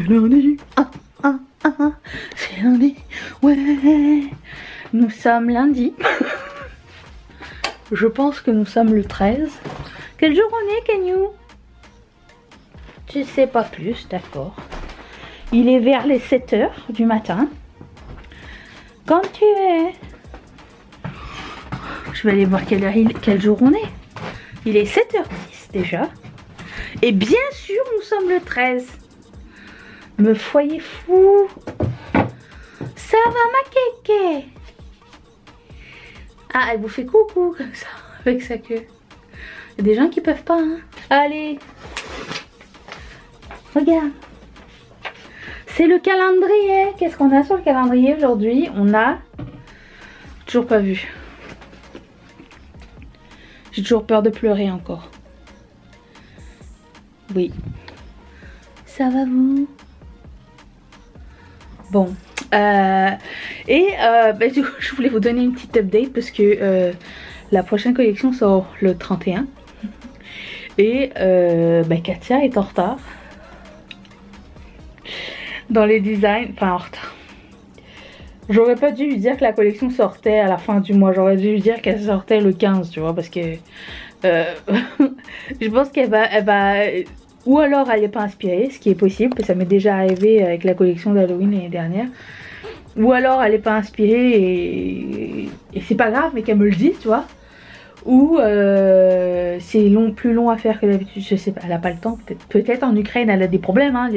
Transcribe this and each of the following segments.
C'est lundi, c'est lundi, ouais. Nous sommes lundi. Je pense que nous sommes le 13. Quel jour on est, Cagnou? Je sais pas plus, d'accord. Il est vers les 7 h du matin. Quand tu es... Je vais aller voir quel jour on est. Il est 7 h 10 déjà. Et bien sûr, nous sommes le 13. Me foyer fou. Ça va, ma kéké? Ah, elle vous fait coucou comme ça, avec sa queue. Il y a des gens qui peuvent pas, hein. Allez. Regarde. C'est le calendrier. Qu'est-ce qu'on a sur le calendrier aujourd'hui? On a... Toujours pas vu. J'ai toujours peur de pleurer encore. Oui. Ça va vous? Bon. Du coup, je voulais vous donner une petite update parce que la prochaine collection sort le 31. Et Katia est en retard. Dans les designs. Enfin, en retard. J'aurais pas dû lui dire que la collection sortait à la fin du mois. J'aurais dû lui dire qu'elle sortait le 15, tu vois. Parce que je pense qu'elle va... Ou alors elle n'est pas inspirée, ce qui est possible. Parce que ça m'est déjà arrivé avec la collection d'Halloween l'année dernière. Ou alors elle n'est pas inspirée et c'est pas grave, mais qu'elle me le dise, tu vois. Ou c'est plus long à faire que d'habitude. Je sais pas, elle a pas le temps. Peut-être en Ukraine elle a des problèmes, hein.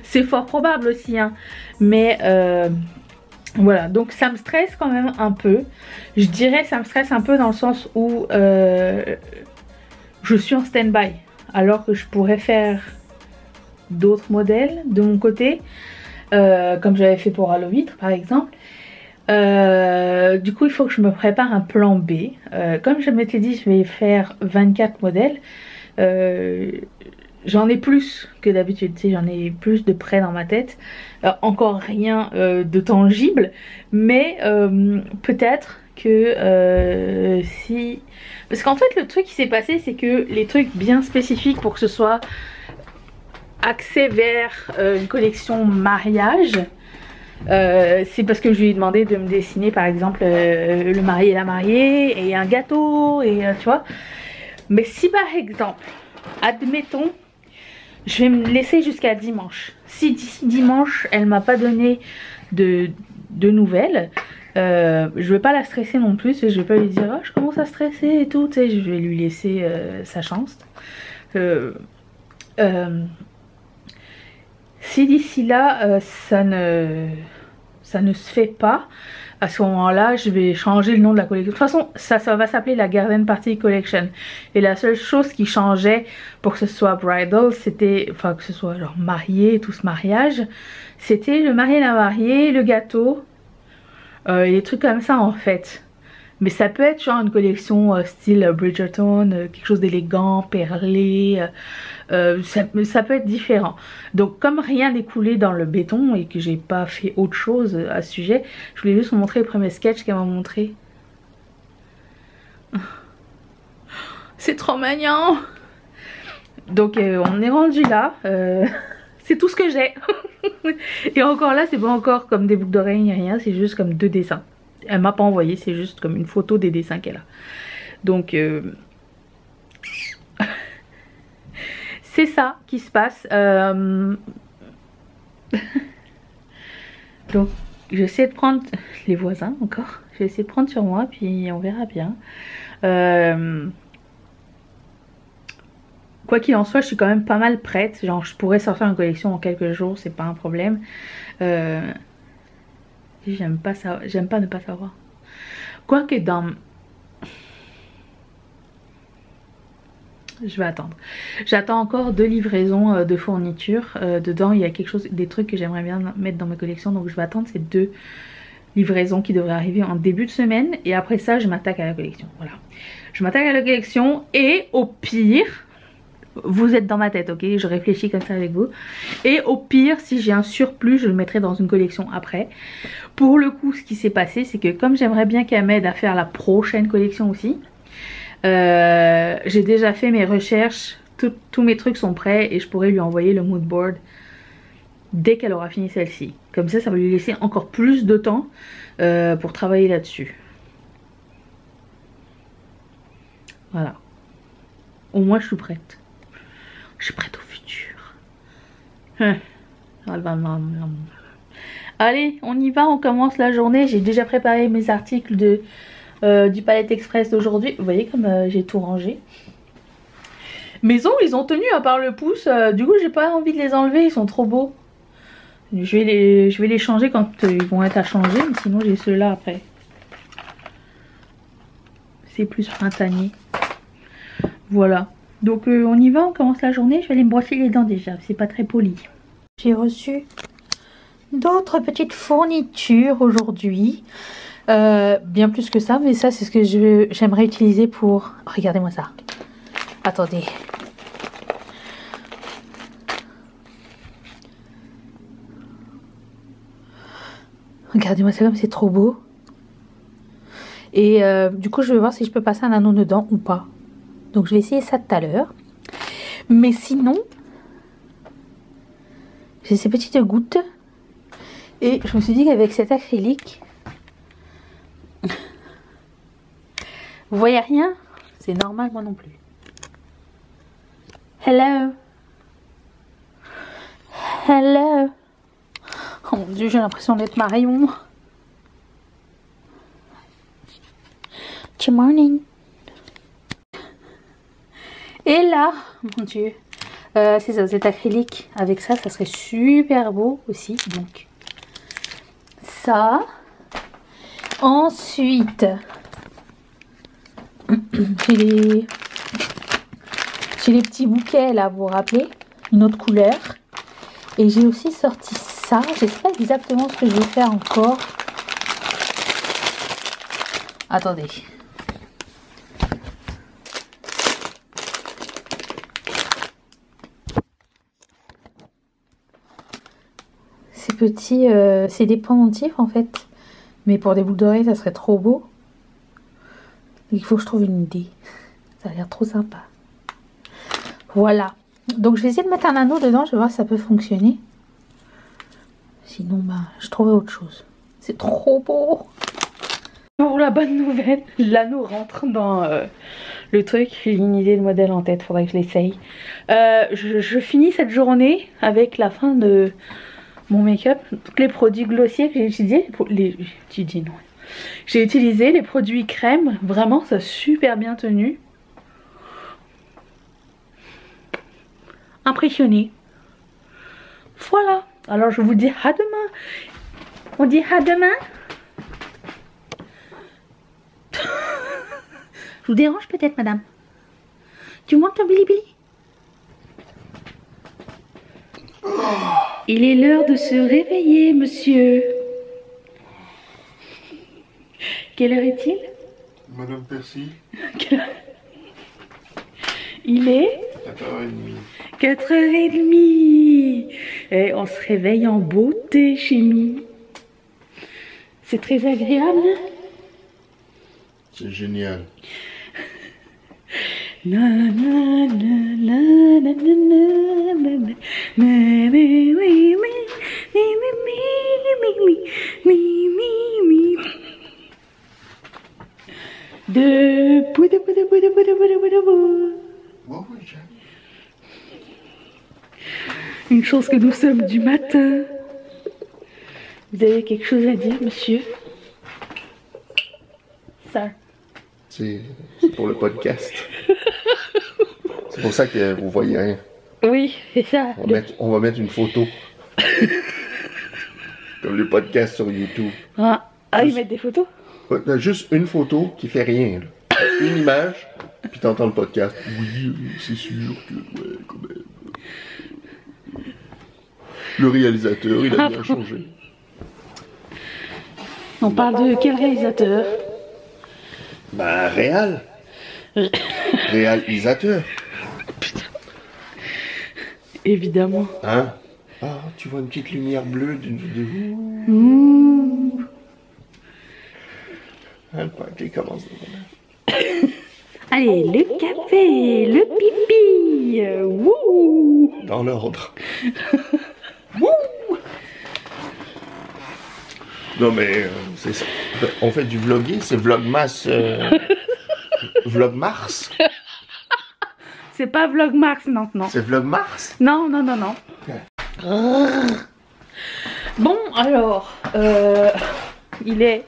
C'est fort probable aussi, hein. Mais voilà, donc ça me stresse quand même un peu. Je dirais ça me stresse un peu dans le sens où je suis en stand-by. Alors que je pourrais faire d'autres modèles de mon côté. Comme j'avais fait pour Halloween par exemple. Du coup il faut que je me prépare un plan B. Comme je m'étais dit je vais faire 24 modèles. J'en ai plus que d'habitude, tu sais, j'en ai plus de près dans ma tête. Encore rien de tangible, mais peut-être que si... Parce qu'en fait le truc qui s'est passé c'est que les trucs bien spécifiques pour que ce soit axé vers une collection mariage, c'est parce que je lui ai demandé de me dessiner par exemple le marié et la mariée et un gâteau et tu vois. Mais si par exemple, admettons, je vais me laisser jusqu'à dimanche. Si d'ici dimanche elle m'a pas donné de nouvelles, je vais pas la stresser non plus et je vais pas lui dire oh, je commence à stresser et tout, tu sais, je vais lui laisser sa chance. Si d'ici là ça ne se fait pas, à ce moment là je vais changer le nom de la collection. De toute façon ça va s'appeler la Garden Party Collection. Et la seule chose qui changeait pour que ce soit bridal, c'était, enfin que ce soit genre marié, tout ce mariage, c'était le marié et la mariée, le gâteau, et des trucs comme ça en fait. Mais ça peut être genre une collection style Bridgerton, quelque chose d'élégant, perlé, ça peut être différent. Donc comme rien n'est coulé dans le béton et que j'ai pas fait autre chose à ce sujet, je voulais juste vous montrer le premier sketch qu'elle m'a montré. C'est trop mignon. Donc on est rendu là, c'est tout ce que j'ai. Et encore là c'est pas encore comme des boucles d'oreilles ni rien, c'est juste comme 2 dessins. Elle m'a pas envoyé, c'est juste comme une photo des dessins qu'elle a. Donc c'est ça qui se passe. Donc je vais essayer de prendre les voisins encore. Je vais essayer de prendre sur moi puis on verra bien. Quoi qu'il en soit, je suis quand même pas mal prête. Genre je pourrais sortir une collection en quelques jours, c'est pas un problème. J'aime pas ça, j'aime pas ne pas savoir. Quoique dans... Je vais attendre. J'attends encore 2 livraisons de fournitures. Dedans il y a quelque chose, des trucs que j'aimerais bien mettre dans mes collections. Donc je vais attendre ces 2 livraisons qui devraient arriver en début de semaine. Et après ça je m'attaque à la collection. Voilà. Je m'attaque à la collection et au pire... Vous êtes dans ma tête, ok? Je réfléchis comme ça avec vous. Et au pire, si j'ai un surplus, je le mettrai dans une collection après. Pour le coup, ce qui s'est passé, c'est que comme j'aimerais bien qu'elle m'aide à faire la prochaine collection aussi, j'ai déjà fait mes recherches. Tous mes trucs sont prêts et je pourrais lui envoyer le mood board dès qu'elle aura fini celle-ci. Comme ça va lui laisser encore plus de temps pour travailler là-dessus. Voilà. Au moins je suis prête. Je suis prête au futur. Allez, on y va, on commence la journée. J'ai déjà préparé mes articles du Palette Express d'aujourd'hui. Vous voyez comme j'ai tout rangé. Mes ongles, ils ont tenu à part le pouce. Du coup, j'ai pas envie de les enlever. Ils sont trop beaux. Je vais les changer quand ils vont être à changer. Mais sinon, j'ai ceux-là après. C'est plus printanier. Voilà. Donc, on y va. On commence la journée. Je vais aller me brosser les dents déjà. C'est pas très poli. J'ai reçu d'autres petites fournitures aujourd'hui. Bien plus que ça. Mais ça, c'est ce que j'aimerais utiliser pour... Regardez-moi ça. Attendez. Regardez-moi ça comme c'est trop beau. Et du coup je vais voir si je peux passer un anneau dedans ou pas. Donc je vais essayer ça tout à l'heure. Mais sinon, j'ai ces petites gouttes. Et je me suis dit qu'avec cet acrylique, vous voyez rien? C'est normal, moi non plus. Hello. Hello. Oh mon dieu, j'ai l'impression d'être Marion. Good morning. Et là, mon dieu, c'est ça, cet acrylique. Avec ça, ça serait super beau aussi. Donc, ça. Ensuite, j'ai les petits bouquets là, vous vous rappelez, une autre couleur. Et j'ai aussi sorti ça. Je sais pas exactement ce que je vais faire encore. Attendez. Ces petits, c'est des pendentifs en fait. Mais pour des boucles d'oreilles, ça serait trop beau. Donc, il faut que je trouve une idée. Ça a l'air trop sympa. Voilà. Donc je vais essayer de mettre un anneau dedans. Je vais voir si ça peut fonctionner. Sinon, bah, je trouverai autre chose. C'est trop beau. Pour la bonne nouvelle, l'anneau rentre dans le truc. J'ai une idée de modèle en tête. Faudrait que je l'essaye. Je finis cette journée avec la fin de mon make-up. Tous les produits glossiers que j'ai utilisés. J'ai utilisé les produits crème. Vraiment, ça a super bien tenu. Impressionnée. Voilà. Alors je vous dis à demain. On dit à demain. Je vous dérange peut-être, madame? Tu montes ton bilibili? Il est l'heure de se réveiller, monsieur. Quelle heure est-il? Madame Percy. Il est 4h30. 4h30. Et on se réveille en beauté chez nous. C'est très agréable. C'est génial. Na na na na na na na na na mi mi mi mi mi mi mi mi. Debout, debout, debout, debout, debout, debout. Oui, Jack. Une chance que nous sommes du matin. Vous avez quelque chose à dire, monsieur? Ça. C'est pour le podcast. C'est pour ça que vous voyez rien. Oui, c'est ça. On va mettre une photo. Comme le podcast sur YouTube. Ah, ils mettent des photos? Ouais, juste une photo qui fait rien. Là. Une image, puis t'entends le podcast. Oui, c'est sûr que... Ouais, quand même. Le réalisateur, il a bien changé. On parle de quel réalisateur? Ben, réalisateur. Évidemment. Hein? Ah, tu vois une petite lumière bleue d'une vidéo. Hein, le party commence de Allez, le café, le pipi. Wouh. dans l'ordre. Wouh. Non mais on fait du vlogging, c'est Vlogmas, Vlogmars. C'est pas Vlogmars maintenant. C'est Vlogmars. Non, non, non, non. Okay. Bon, alors, il est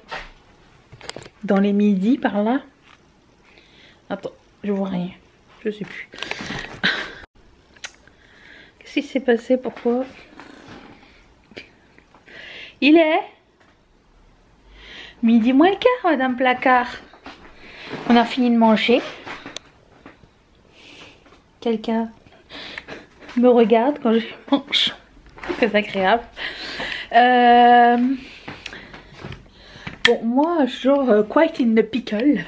dans les midis par là. Attends, je vois rien. Je sais plus. Qu'est-ce qui s'est passé? Pourquoi? Il est midi moins le quart, Madame Placard. On a fini de manger. Quelqu'un me regarde quand je mange. C'est agréable. Bon, moi, genre, quite in the pickle.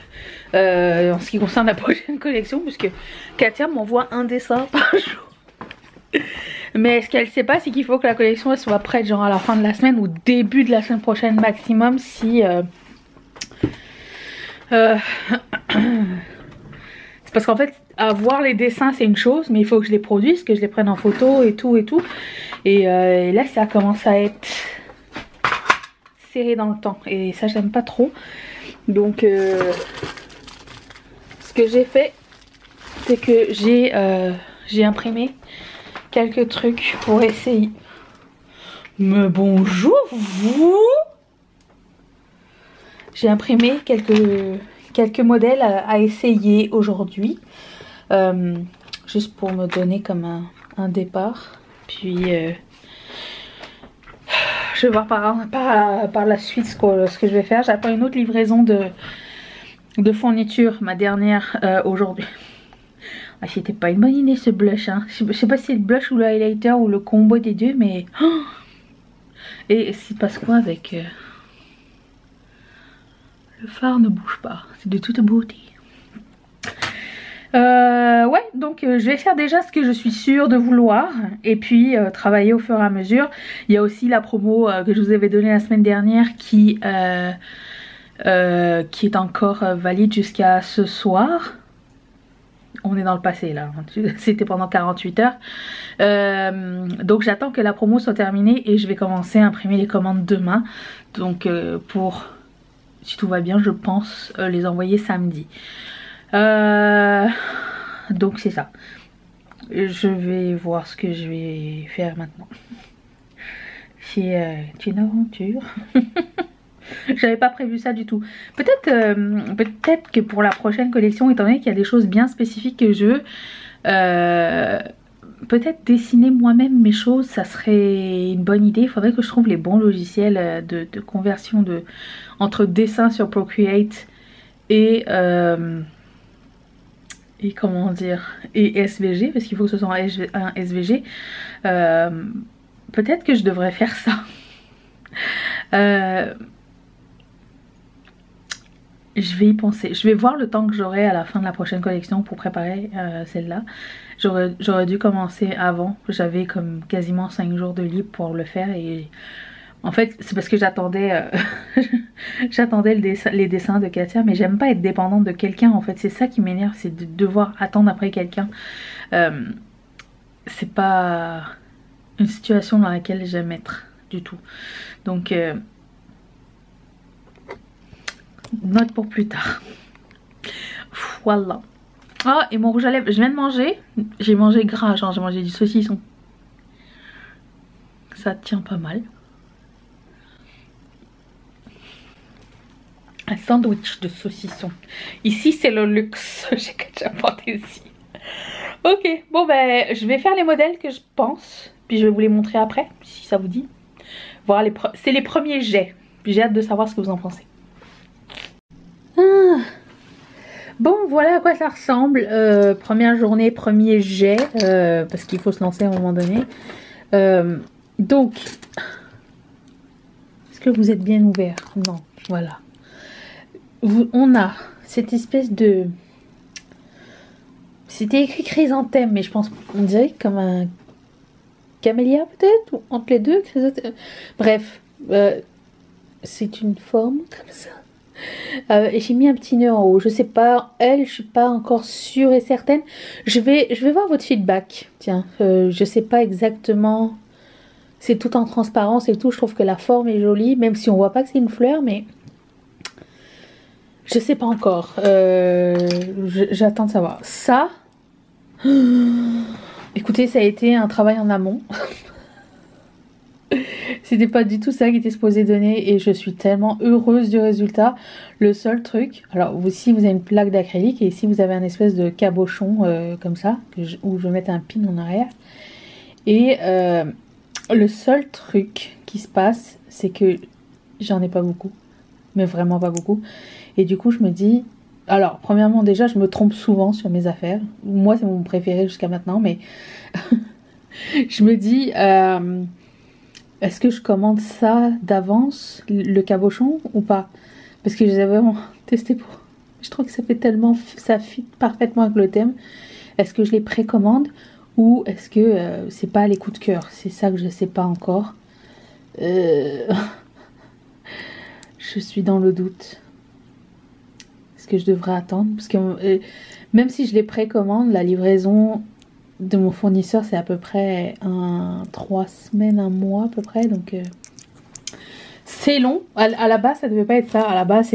En ce qui concerne la prochaine collection, puisque Katia m'envoie un dessin par jour. Mais ce qu'elle sait pas, c'est qu'il faut que la collection elle soit prête genre à la fin de la semaine ou début de la semaine prochaine maximum si... C'est parce qu'en fait, avoir les dessins c'est une chose, mais il faut que je les produise, que je les prenne en photo et tout et tout. Et là ça commence à être serré dans le temps et ça j'aime pas trop. Donc ce que j'ai fait, c'est que j'ai imprimé quelques trucs pour essayer. Mais bonjour vous. J'ai imprimé quelques modèles à essayer aujourd'hui. Juste pour me donner comme un départ. Puis je vais voir par la suite ce que je vais faire. J'attends une autre livraison de fourniture, ma dernière aujourd'hui. Ah, c'était pas une bonne idée ce blush, hein. Je sais pas si c'est le blush ou le highlighter ou le combo des deux, mais... Oh, et il se passe quoi avec... Le phare ne bouge pas, c'est de toute beauté. Ouais, donc je vais faire déjà ce que je suis sûre de vouloir. Et puis travailler au fur et à mesure. Il y a aussi la promo que je vous avais donnée la semaine dernière qui est encore valide jusqu'à ce soir. On est dans le passé là, c'était pendant 48 heures. Donc j'attends que la promo soit terminée et je vais commencer à imprimer les commandes demain. Donc pour, si tout va bien, je pense les envoyer samedi. Donc c'est ça. Je vais voir ce que je vais faire maintenant. C'est une aventure. J'avais pas prévu ça du tout. Peut-être que pour la prochaine collection, étant donné qu'il y a des choses bien spécifiques que je veux, peut-être dessiner moi-même mes choses, ça serait une bonne idée. Il faudrait que je trouve les bons logiciels de conversion entre dessin sur Procreate et comment dire, et SVG, parce qu'il faut que ce soit un SVG. Peut-être que je devrais faire ça. Je vais y penser. Je vais voir le temps que j'aurai à la fin de la prochaine collection pour préparer celle-là. J'aurais dû commencer avant. J'avais comme quasiment 5 jours de libre pour le faire. Et en fait, c'est parce que j'attendais les dessins de Katia. Mais j'aime pas être dépendante de quelqu'un. En fait, c'est ça qui m'énerve. C'est de devoir attendre après quelqu'un. C'est pas une situation dans laquelle j'aime être du tout. Donc... note pour plus tard. Voilà. Ah, et mon rouge à lèvres, je viens de manger. J'ai mangé gras, genre j'ai mangé du saucisson. Ça tient pas mal. Un sandwich de saucisson. Ici c'est le luxe. J'ai déjà porté ici. Ok, bon ben je vais faire les modèles que je pense. Puis je vais vous les montrer après, si ça vous dit. Voilà, c'est les premiers jets. Puis j'ai hâte de savoir ce que vous en pensez. Bon, voilà à quoi ça ressemble. Première journée, premier jet, parce qu'il faut se lancer à un moment donné. Donc, est-ce que vous êtes bien ouvert? Non, voilà. On a cette espèce de... C'était écrit chrysanthème, mais je pense qu'on dirait comme un camélia peut-être, ou entre les deux. Bref, c'est une forme comme ça. Et j'ai mis un petit nœud en haut. Je sais pas, je suis pas encore sûre et certaine. Je vais voir votre feedback. Tiens, je sais pas exactement c'est tout en transparence et tout. Je trouve que la forme est jolie, même si on voit pas que c'est une fleur, mais je sais pas encore. J'attends de savoir. Ça, écoutez, ça a été un travail en amont. C'était pas du tout ça qui était supposé donner et je suis tellement heureuse du résultat. Le seul truc, alors si vous avez une plaque d'acrylique et ici vous avez un espèce de cabochon comme ça, où je vais mettre un pin en arrière. Et le seul truc qui se passe, c'est que j'en ai pas beaucoup, mais vraiment pas beaucoup. Et du coup je me dis, alors premièrement déjà je me trompe souvent sur mes affaires. Moi c'est mon préféré jusqu'à maintenant, mais je me dis... est-ce que je commande ça d'avance, le cabochon, ou pas? Parce que je les avais vraiment testé pour... Je trouve que ça fait tellement... Ça fit parfaitement avec le thème. Est-ce que je les précommande ou est-ce que c'est pas les coups de cœur? C'est ça que je sais pas encore. Je suis dans le doute. Est-ce que je devrais attendre? Parce que même si je les précommande, la livraison... de mon fournisseur c'est à peu près 3 semaines, un mois à peu près, donc c'est long. À la base ça devait pas être ça, à la base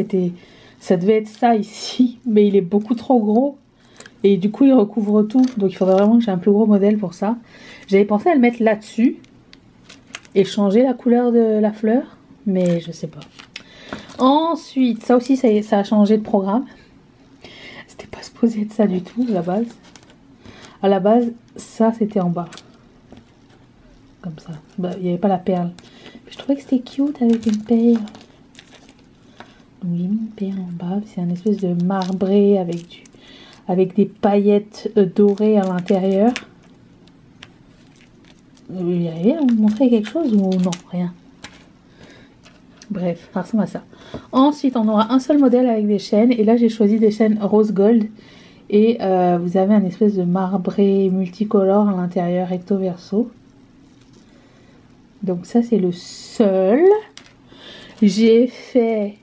ça devait être ça ici, mais il est beaucoup trop gros et du coup il recouvre tout, donc il faudrait vraiment que j'ai un plus gros modèle pour ça. J'avais pensé à le mettre là dessus et changer la couleur de la fleur, mais je sais pas. Ensuite ça aussi ça a changé de programme, c'était pas supposé être ça du tout à la base. À la base, ça c'était en bas. Comme ça. Bah, il n'y avait pas la perle. Je trouvais que c'était cute avec une perle. Donc j'ai mis une perle en bas. C'est un espèce de marbré avec des paillettes dorées à l'intérieur. Vous y arrivez à vous montrer quelque chose ou non? Rien. Bref, ça ressemble à ça. Ensuite, on aura un seul modèle avec des chaînes. Et là, j'ai choisi des chaînes rose gold. Et vous avez un espèce de marbré multicolore à l'intérieur, recto verso. Donc ça c'est le seul. J'ai fait...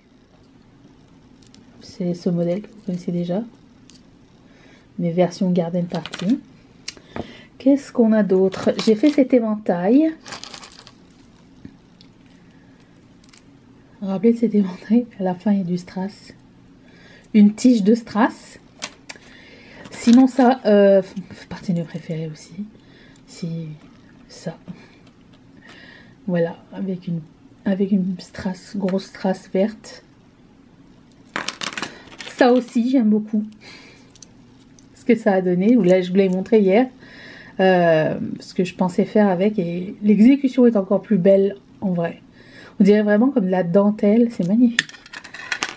C'est ce modèle que vous connaissez déjà. Mes versions garden party. Qu'est-ce qu'on a d'autre? J'ai fait cet éventail. Vous vous rappelez de cet éventail? À la fin il y a du strass. Une tige de strass. Sinon ça, fait partie de mes préférés aussi. Si ça, voilà, avec une strass, grosse strass verte. Ça aussi j'aime beaucoup. Ce que ça a donné. Là je vous l'ai montré hier. Ce que je pensais faire avec et l'exécution est encore plus belle en vrai. On dirait vraiment comme de la dentelle, c'est magnifique.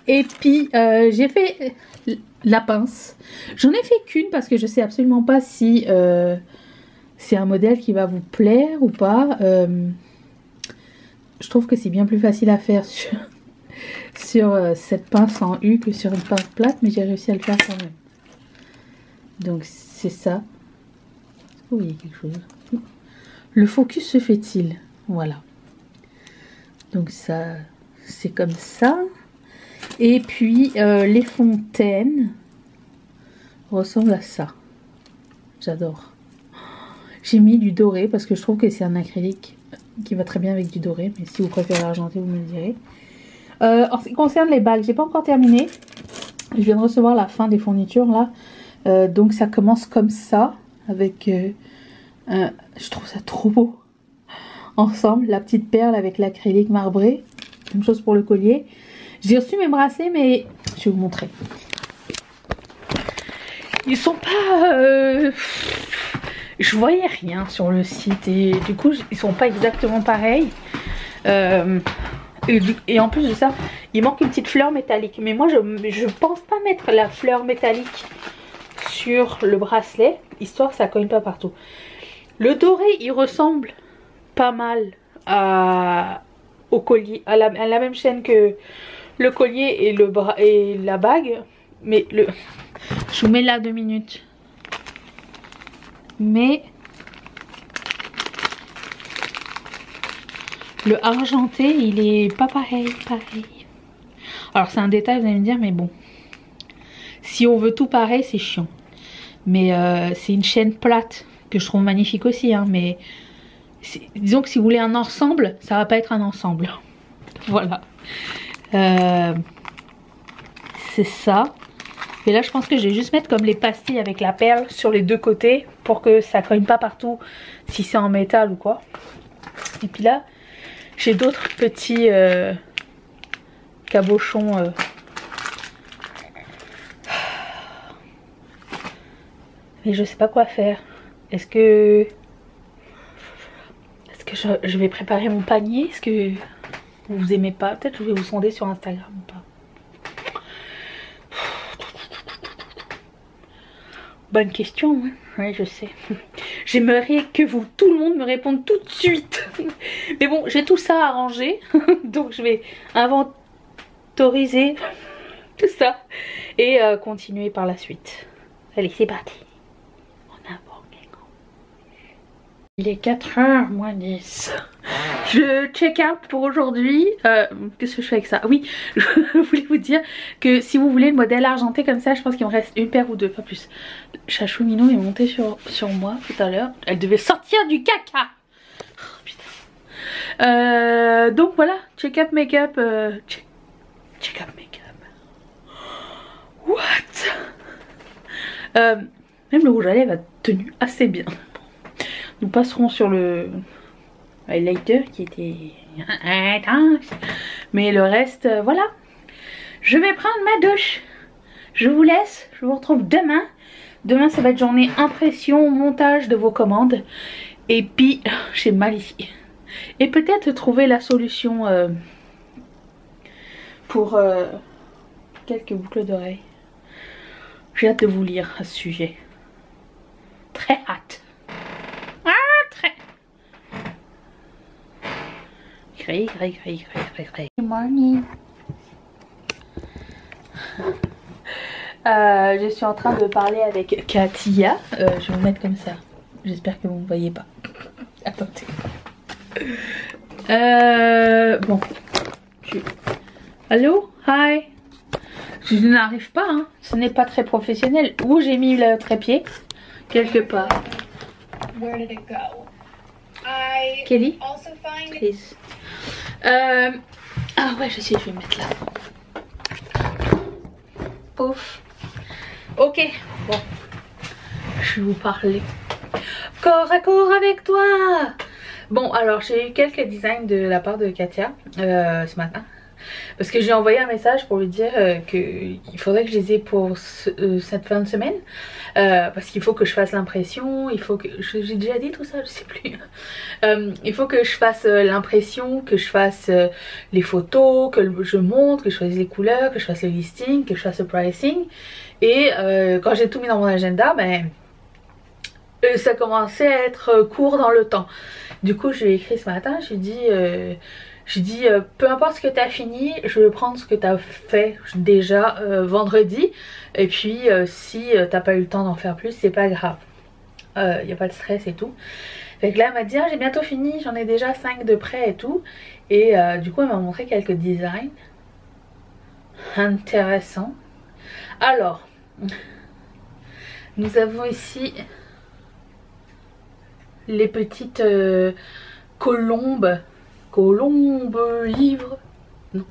Et puis j'ai fait la pince. J'en ai fait qu'une parce que je sais absolument pas si c'est un modèle qui va vous plaire ou pas. Je trouve que c'est bien plus facile à faire sur cette pince en U que sur une pince plate, mais j'ai réussi à le faire quand même. Donc c'est ça. Est-ce que vous voyez quelque chose? Le focus se fait-il? Voilà. Donc ça, c'est comme ça. Et puis les fontaines ressemblent à ça. J'adore. J'ai mis du doré parce que je trouve que c'est un acrylique qui va très bien avec du doré. Mais si vous préférez l'argenté, vous me le direz. En ce qui concerne les bagues, j'ai pas encore terminé. Je viens de recevoir la fin des fournitures là. Donc ça commence comme ça. Avec je trouve ça trop beau. Ensemble, la petite perle avec l'acrylique marbré. Même chose pour le collier. J'ai reçu mes bracelets, mais je vais vous montrer. Ils sont pas... Je voyais rien sur le site et du coup, ils sont pas exactement pareils. Et en plus de ça, il manque une petite fleur métallique. Mais moi, je pense pas mettre la fleur métallique sur le bracelet, histoire que ça cogne pas partout. Le doré, il ressemble pas mal au collier, à la même chaîne que le collier et la bague. Mais je vous mets là 2 minutes. Mais le argenté, il est pas pareil. Alors c'est un détail, vous allez me dire, mais bon. Si on veut tout pareil, c'est chiant. Mais c'est une chaîne plate que je trouve magnifique aussi, hein, mais disons que si vous voulez un ensemble, ça va pas être un ensemble. Voilà. C'est ça. Et là je pense que je vais juste mettre comme les pastilles avec la perle sur les deux côtés pour que ça cogne pas partout si c'est en métal ou quoi. Et puis là j'ai d'autres petits cabochons. Mais je sais pas quoi faire. Est-ce que je vais préparer mon panier? Est-ce que vous aimez pas? Peut-être que je vais vous sonder sur Instagram ou pas. Bonne question, hein? Oui, je sais. J'aimerais que tout le monde me réponde tout de suite. Mais bon, j'ai tout ça à ranger. Donc je vais inventoriser tout ça. Et continuer par la suite. Allez, c'est parti. Il est 4h moins 10. Je check out pour aujourd'hui. Qu'est-ce que je fais avec ça? Oui, je voulais vous dire que si vous voulez le modèle argenté comme ça, je pense qu'il me reste une paire ou deux, pas plus. Chachou Minou est montée sur moi tout à l'heure. Elle devait sortir du caca. Oh, putain. Donc voilà, check-up make-up. Check-up make-up. What? Même le rouge à lèvres a tenu assez bien. Nous passerons sur le highlighter qui était intense. Mais le reste, voilà. Je vais prendre ma douche. Je vous laisse. Je vous retrouve demain. Demain, ça va être journée impression, montage de vos commandes. Et puis, j'ai mal ici. Et peut-être trouver la solution pour quelques boucles d'oreilles. J'ai hâte de vous lire à ce sujet. Très hâte. Good morning. Je suis en train de parler avec Katia. Je vais vous mettre comme ça. J'espère que vous ne me voyez pas. Attendez. Bon. Allô? Hi. Je n'arrive pas, hein. Ce n'est pas très professionnel. Où j'ai mis le trépied? Quelque part. Where did it go? Kelly, also find please. Ah ouais, je sais, je vais me mettre là. Pouf. Ok, bon. Je vais vous parler. Corps à corps avec toi. Bon, alors j'ai eu quelques designs de la part de Katia ce matin. Parce que j'ai envoyé un message pour lui dire qu'il faudrait que je les ai pour cette fin de semaine. Parce qu'il faut que je fasse l'impression, il faut que... J'ai déjà dit tout ça, je sais plus. Il faut que je fasse l'impression, que je fasse les photos, que je montre, que je choisisse les couleurs, que je fasse le listing, que je fasse le pricing. Et quand j'ai tout mis dans mon agenda, ben... ça commençait à être court dans le temps. Du coup, je lui ai écrit ce matin, je lui ai dit... peu importe ce que tu as fini, je vais prendre ce que tu as fait déjà vendredi. Et puis si t'as pas eu le temps d'en faire plus, c'est pas grave. Y a pas de stress et tout. Fait que là elle m'a dit ah, j'ai bientôt fini, j'en ai déjà 5 de près et tout. Et du coup elle m'a montré quelques designs intéressants. Alors, nous avons ici les petites colombes. Colombe, livre. Non.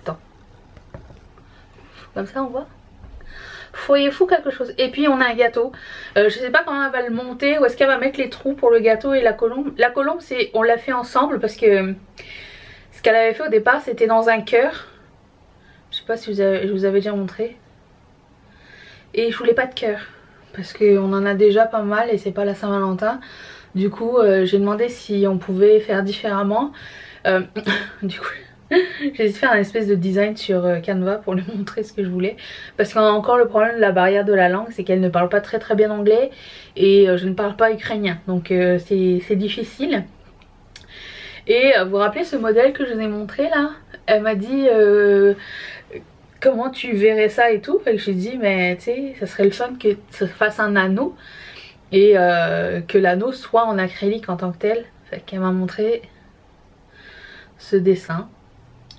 Attends. Comme ça on voit. Foyez-vous quelque chose. Et puis on a un gâteau. Je sais pas comment elle va le monter. Ou est-ce qu'elle va mettre les trous pour le gâteau et la colombe. La colombe c'est on l'a fait ensemble parce que ce qu'elle avait fait au départ c'était dans un cœur. Je sais pas si je vous avais déjà montré. Et je voulais pas de cœur. Parce qu'on en a déjà pas mal et c'est pas la Saint-Valentin. Du coup j'ai demandé si on pouvait faire différemment. Du coup j'ai essayé de faire un espèce de design sur Canva pour lui montrer ce que je voulais. Parce qu'on a encore le problème de la barrière de la langue, c'est qu'elle ne parle pas très bien anglais. Et je ne parle pas ukrainien, donc c'est difficile. Et vous vous rappelez ce modèle que je vous ai montré là? Elle m'a dit comment tu verrais ça et tout. Fait que je lui ai dit mais tu sais ça serait le fun que ça fasse un anneau. Et que l'anneau soit en acrylique en tant que tel. Fait qu'elle m'a montré ce dessin.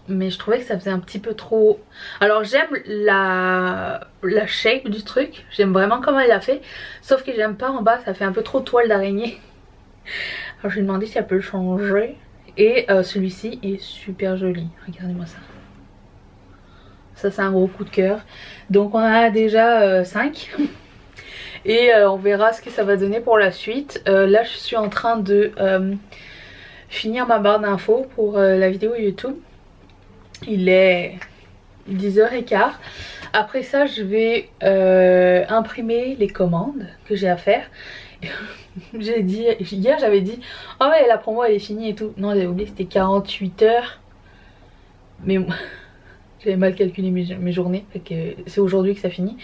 Mais je trouvais que ça faisait un petit peu trop... Alors j'aime la shape du truc. J'aime vraiment comment elle l'a fait. Sauf que j'aime pas en bas, ça fait un peu trop toile d'araignée. Alors je lui ai demandé si elle peut le changer. Et celui-ci est super joli. Regardez-moi ça. Ça c'est un gros coup de cœur. Donc on en a déjà 5. Et on verra ce que ça va donner pour la suite. Là je suis en train de finir ma barre d'infos pour la vidéo YouTube. Il est 10h15. Après ça je vais imprimer les commandes que j'ai à faire. J'ai dit, hier j'avais dit oh ouais la promo elle est finie et tout. Non j'avais oublié c'était 48 heures. Mais j'avais mal calculé mes journées. C'est aujourd'hui que ça finit.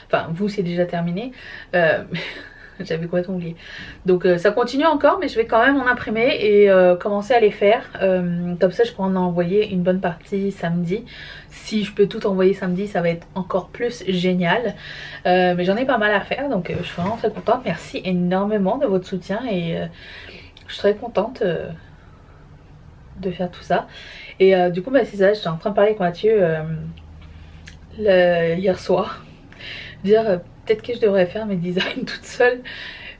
Enfin vous c'est déjà terminé. J'avais complètement oublié. Donc ça continue encore mais je vais quand même en imprimer et commencer à les faire. Comme ça je pourrai en envoyer une bonne partie samedi. Si je peux tout envoyer samedi ça va être encore plus génial. Mais j'en ai pas mal à faire donc je suis vraiment très contente. Merci énormément de votre soutien et je suis très contente de faire tout ça. Et du coup bah, c'est ça, j'étais en train de parler avec Mathieu hier soir. Dire peut-être que je devrais faire mes designs toute seule.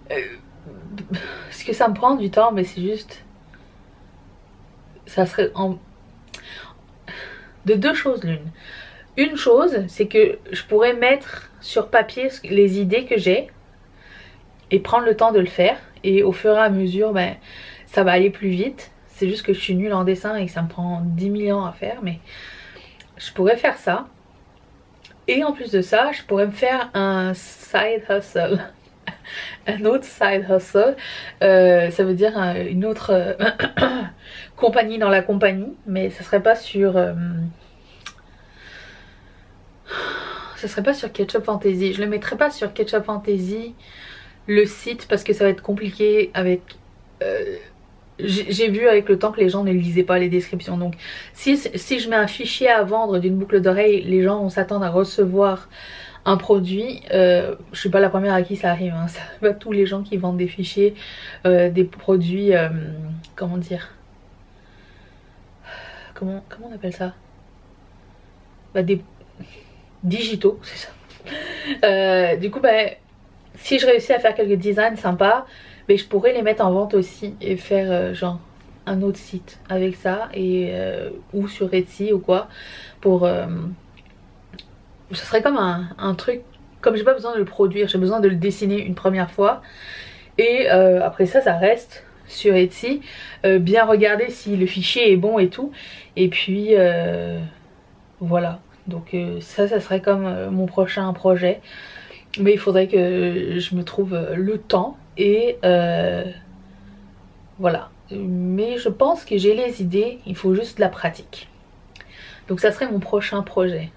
Parce que ça me prend du temps mais c'est juste... Ça serait de deux choses l'une. Une chose c'est que je pourrais mettre sur papier les idées que j'ai et prendre le temps de le faire. Et au fur et à mesure ben, ça va aller plus vite. C'est juste que je suis nulle en dessin et que ça me prend 10 000 ans à faire. Mais je pourrais faire ça. Et en plus de ça, je pourrais me faire un side hustle. Un autre side hustle. Ça veut dire une autre compagnie dans la compagnie. Mais ça serait pas sur... ça serait pas sur Ketchup Fantasy. Je le mettrai pas sur Ketchup Fantasy, le site, parce que ça va être compliqué avec... j'ai vu avec le temps que les gens ne lisaient pas les descriptions. Donc si je mets un fichier à vendre d'une boucle d'oreille, les gens vont s'attendre à recevoir un produit. Je suis pas la première à qui ça arrive, hein. Ça va tous les gens qui vendent des fichiers, des produits, comment dire, comment on appelle ça, bah, des digitaux, c'est ça. Du coup bah, si je réussis à faire quelques designs sympas, mais je pourrais les mettre en vente aussi et faire genre un autre site avec ça et ou sur Etsy ou quoi pour ce serait comme un truc, comme j'ai pas besoin de le produire, j'ai besoin de le dessiner une première fois et après ça reste sur Etsy, bien regarder si le fichier est bon et tout et puis voilà. Donc ça serait comme mon prochain projet. Mais il faudrait que je me trouve le temps et voilà. Mais je pense que j'ai les idées, il faut juste de la pratique. Donc ça serait mon prochain projet.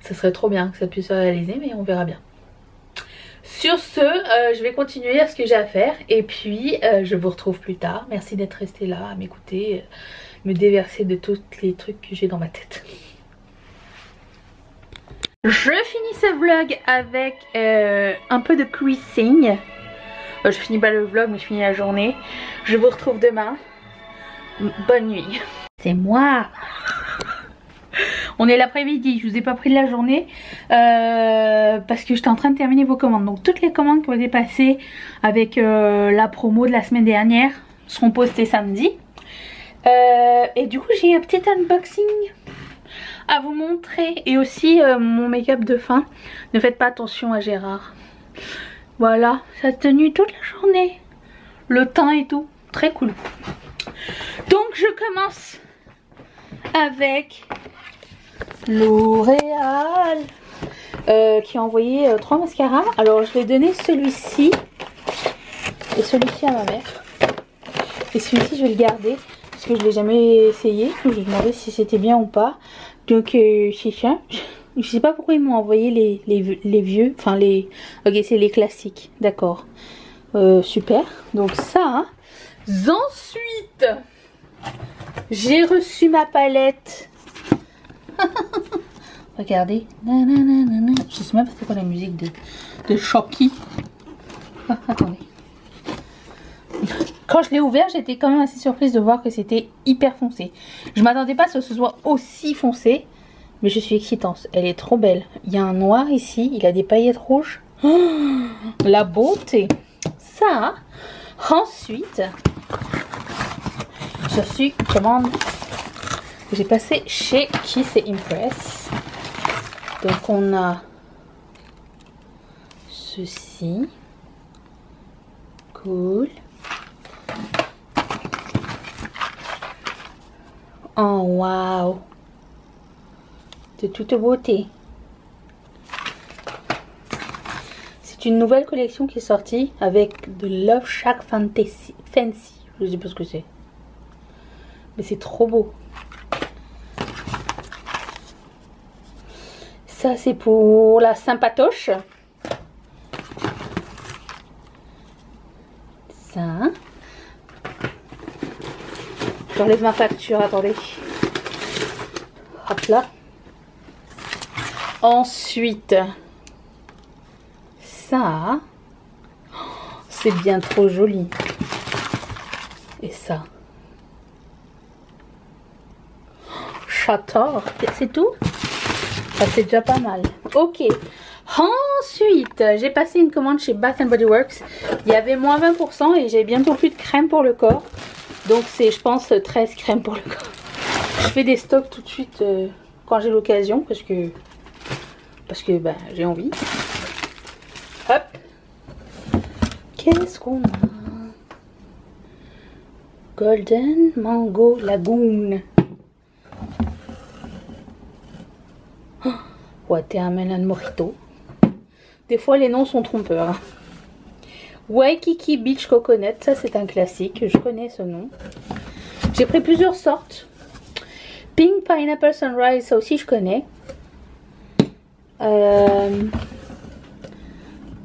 Ça serait trop bien que ça puisse se réaliser mais on verra bien. Sur ce, je vais continuer à ce que j'ai à faire et puis je vous retrouve plus tard. Merci d'être resté là à m'écouter, me déverser de tous les trucs que j'ai dans ma tête. Je finis ce vlog avec un peu de creasing. Je finis pas le vlog mais je finis la journée. Je vous retrouve demain. Bonne nuit. C'est moi. On est l'après-midi, je vous ai pas pris de la journée parce que j'étais en train de terminer vos commandes. Donc toutes les commandes qui ont été passées avec la promo de la semaine dernière seront postées samedi. Et du coup j'ai un petit unboxing à vous montrer et aussi mon make-up de fin. Ne faites pas attention à Gérard. Voilà, ça a tenu toute la journée. Le teint et tout, très cool. Donc je commence avec L'Oréal qui a envoyé 3 mascaras. Alors je vais donner celui-ci et celui-ci à ma mère. Et celui-ci je vais le garder parce que je l'ai jamais essayé. Je me demandais si c'était bien ou pas. Donc c'est ça. Je sais pas pourquoi ils m'ont envoyé les vieux. Enfin les... Ok c'est les classiques. D'accord. Super. Donc ça. Hein. Ensuite j'ai reçu ma palette. Regardez. Je sais même pas c'est quoi la musique de Shocky. Ah, attendez. Quand je l'ai ouvert j'étais quand même assez surprise de voir que c'était hyper foncé. Je m'attendais pas à ce que ce soit aussi foncé. Mais je suis excitante. Elle est trop belle. Il y a un noir ici. Il a des paillettes rouges. Oh, la beauté. Ça. Ensuite J'ai reçu une commande que j'ai passée chez Kiss et Impress. Donc on a ceci. Cool. Oh waouh. De toute beauté. C'est une nouvelle collection qui est sortie avec de Love Shack Fancy. Je sais pas ce que c'est. Mais c'est trop beau. Ça c'est pour la sympatoche. Ça. J'enlève ma facture, attendez. Hop là. Ensuite, ça. C'est bien trop joli. Et ça. J'adore. C'est tout? Ça c'est déjà pas mal. Ok. Ensuite, j'ai passé une commande chez Bath Body Works. Il y avait moins 20% et j'ai bientôt plus de crème pour le corps. Donc c'est, je pense, 13 crèmes pour le corps. Je fais des stocks tout de suite quand j'ai l'occasion parce que ben, j'ai envie. Hop. Qu'est-ce qu'on a? Golden Mango Lagoon. Oh, Watermelon Mojito. Des fois les noms sont trompeurs. Waikiki Beach Coconut, ça c'est un classique, je connais ce nom. J'ai pris plusieurs sortes. Pink Pineapple Sunrise, ça aussi je connais.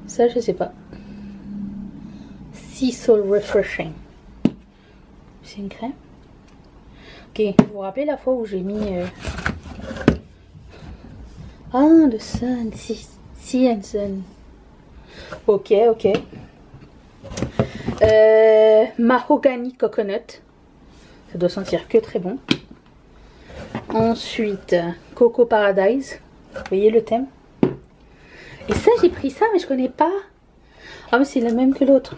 Ça je sais pas. Sea Soul Refreshing. C'est une crème. Ok, vous vous rappelez la fois où j'ai mis... Ah, le Sun, Sea and Sun. Ok, ok. Mahogany Coconut. Ça doit sentir que très bon. Ensuite, Coco Paradise. Vous voyez le thème? Et ça, j'ai pris ça, mais je connais pas. Ah, mais c'est la même que l'autre.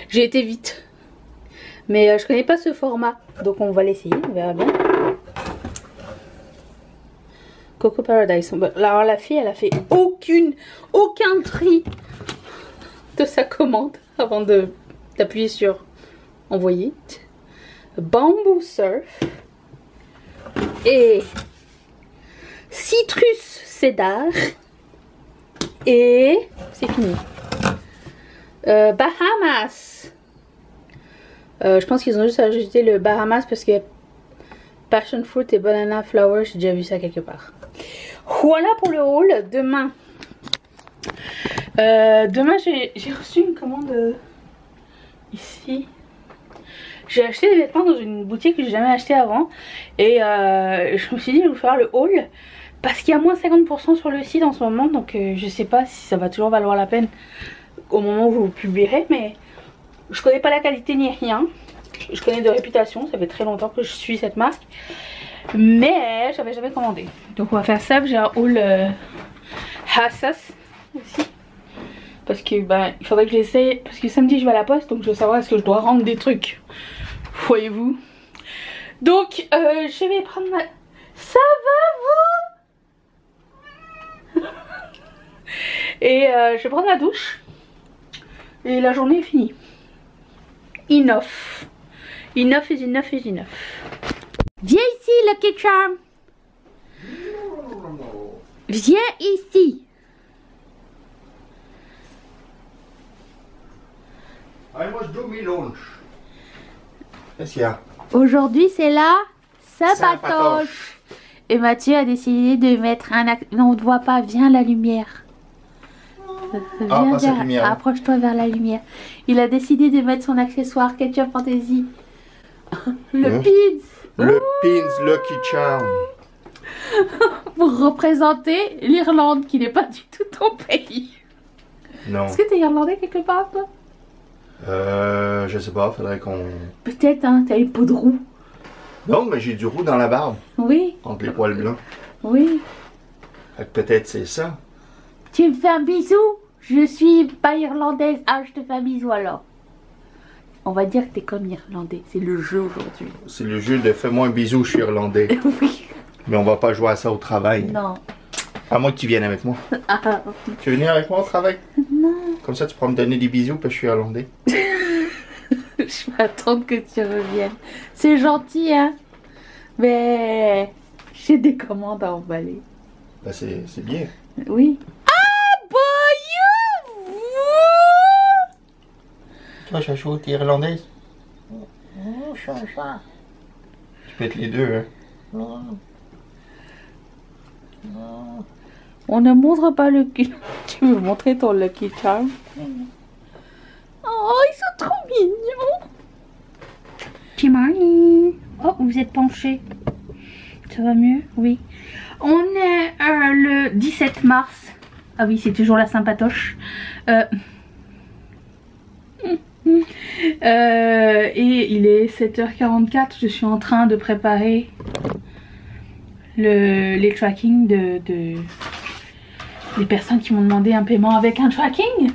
J'ai été vite. Mais je connais pas ce format. Donc on va l'essayer, on verra bien. Coco Paradise. Alors la fille, elle a fait aucun tri de sa commande avant d'appuyer sur envoyer. Bamboo Surf et Citrus Cedar et c'est fini. Bahamas. Je pense qu'ils ont juste ajouté le Bahamas parce que Passion Fruit et Banana Flower, j'ai déjà vu ça quelque part. Voilà pour le haul. Demain, j'ai reçu une commande ici. J'ai acheté des vêtements dans une boutique que j'ai jamais acheté avant. Et je me suis dit je vais vous faire le haul. Parce qu'il y a moins 50% sur le site en ce moment. Donc je sais pas si ça va toujours valoir la peine au moment où vous le publierez. Mais je connais pas la qualité ni rien. Je connais de réputation. Ça fait très longtemps que je suis cette marque. Mais j'avais jamais commandé. Donc on va faire ça. J'ai un haul Hassas aussi. Parce que ben, il faudrait que j'essaye. Parce que samedi je vais à la poste. Donc je veux savoir est-ce que je dois rendre des trucs. Voyez-vous. Donc je vais prendre ma... Ça va vous? Et je vais prendre ma douche. Et la journée est finie. Enough. Enough is enough is enough. Viens ici Lucky Charm. Viens ici. I must do my lunch. Qu'est-ce qu'il y a? Aujourd'hui c'est la sympatoche. Et Mathieu a décidé de mettre un... Non on ne voit pas, viens la lumière. Viens pas cette lumière. Approche-toi vers la lumière. Il a décidé de mettre son accessoire Ketchup Fantasy. Le pins. Le Pins Lucky Charm. Pour représenter l'Irlande qui n'est pas du tout ton pays. Non. Est-ce que t'es irlandais quelque part toi? Je sais pas, faudrait qu'on... Peut-être hein, t'as une peau de roux. Non, mais j'ai du roux dans la barbe. Oui. Entre les poils blancs. Oui. Fait que peut-être c'est ça. Tu me fais un bisou? Je suis pas irlandaise. Ah, je te fais un bisou alors. On va dire que t'es comme irlandais, c'est le jeu aujourd'hui. C'est le jeu de fais-moi un bisou, je suis irlandais. Oui. Mais on va pas jouer à ça au travail. Non. À moins que tu viennes avec moi. Ah, Tu veux venir avec moi au travail? non. Comme ça, tu pourras me donner des bisous parce que je suis irlandais. Je vais attendre que tu reviennes. C'est gentil, hein. Mais j'ai des commandes à emballer. Ben, c'est bien. Oui. Ah, boy! Toi, Chachou, t'es irlandaise? Chacha. Tu peux être les deux, hein. On ne montre pas le cul. Tu veux montrer ton Lucky Charm? Oh, ils sont trop mignons. Timani. Oh, vous êtes penché. Ça va mieux? Oui. On est le 17 mars. Ah oui, c'est toujours la Saint-Patoche. Et il est 7h44. Je suis en train de préparer les tracking des personnes qui m'ont demandé un paiement avec un tracking.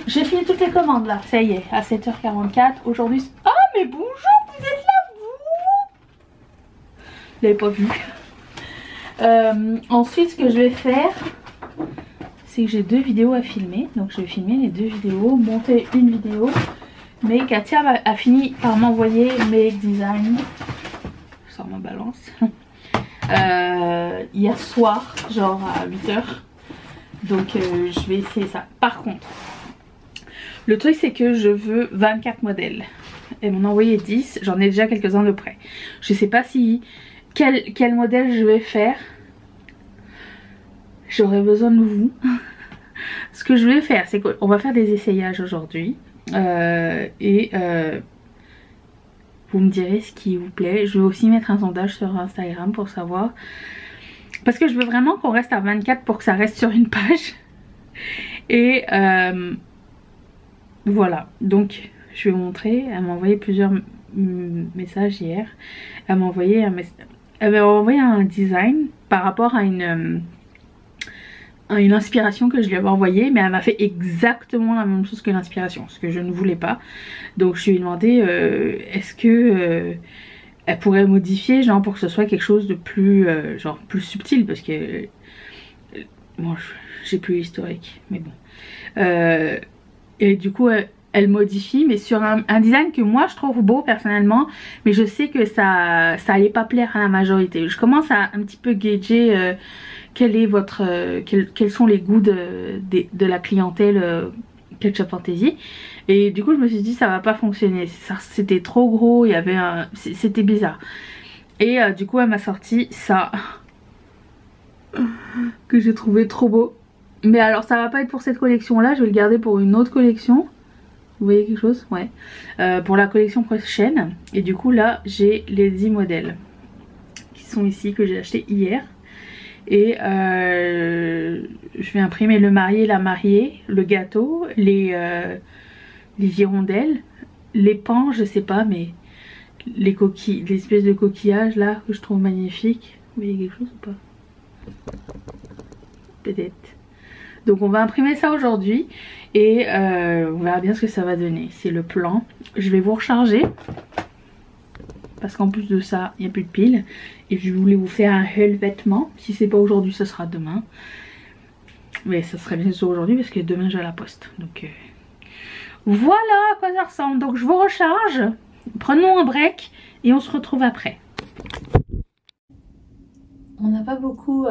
J'ai fini toutes les commandes là, ça y est, à 7h44 aujourd'hui. Oh mais bonjour, vous êtes là vous? Vous l'avez pas vu. Ensuite ce que je vais faire, c'est que j'ai 2 vidéos à filmer. Donc je vais filmer les 2 vidéos, monter une vidéo. Mais Katia a fini par m'envoyer mes designs. Je sors ma balance. Hier soir, genre à 8h. Donc je vais essayer ça. Par contre, le truc c'est que je veux 24 modèles. Elle m'en a envoyé 10, j'en ai déjà quelques-uns de près. Je sais pas si quel modèle je vais faire. J'aurai besoin de vous. Ce que je vais faire, c'est qu'on va faire des essayages aujourd'hui. Vous me direz ce qui vous plaît. Je vais aussi mettre un sondage sur Instagram pour savoir. Parce que je veux vraiment qu'on reste à 24 pour que ça reste sur une page. Et voilà. Donc je vais vous montrer. Elle m'a envoyé plusieurs messages hier. Elle m'a envoyé un design par rapport à une inspiration que je lui avais envoyée, mais elle m'a fait exactement la même chose que l'inspiration, ce que je ne voulais pas. Donc je lui ai demandé est-ce que elle pourrait modifier genre pour que ce soit quelque chose de plus genre plus subtil, parce que bon, j'ai plus l'historique, mais bon. Et du coup elle modifie, mais sur un design que moi je trouve beau personnellement, mais je sais que ça allait pas plaire à la majorité. Je commence à un petit peu gager quel est quels sont les goûts de la clientèle Ketchup Fantasy. Et du coup je me suis dit ça va pas fonctionner, c'était trop gros, il y avait c'était bizarre. Et du coup elle m'a sorti ça que j'ai trouvé trop beau. Mais alors ça va pas être pour cette collection là, je vais le garder pour une autre collection. Vous voyez quelque chose? Ouais. Pour la collection prochaine. Et du coup là j'ai les 10 modèles qui sont ici, que j'ai acheté hier. Et je vais imprimer le marié, la mariée, le gâteau, les hirondelles, les pans, je sais pas, mais les coquilles, l'espèce de coquillage là que je trouve magnifique. Vous voyez quelque chose ou pas? Peut-être. Donc on va imprimer ça aujourd'hui et on verra bien ce que ça va donner. C'est le plan. Je vais vous recharger parce qu'en plus de ça il n'y a plus de piles. Et je voulais vous faire un haul vêtements. Si c'est pas aujourd'hui, ce sera demain. Mais ça serait bien sûr aujourd'hui parce que demain j'ai la poste. Donc voilà à quoi ça ressemble. Donc je vous recharge. Prenons un break et on se retrouve après. On n'a pas beaucoup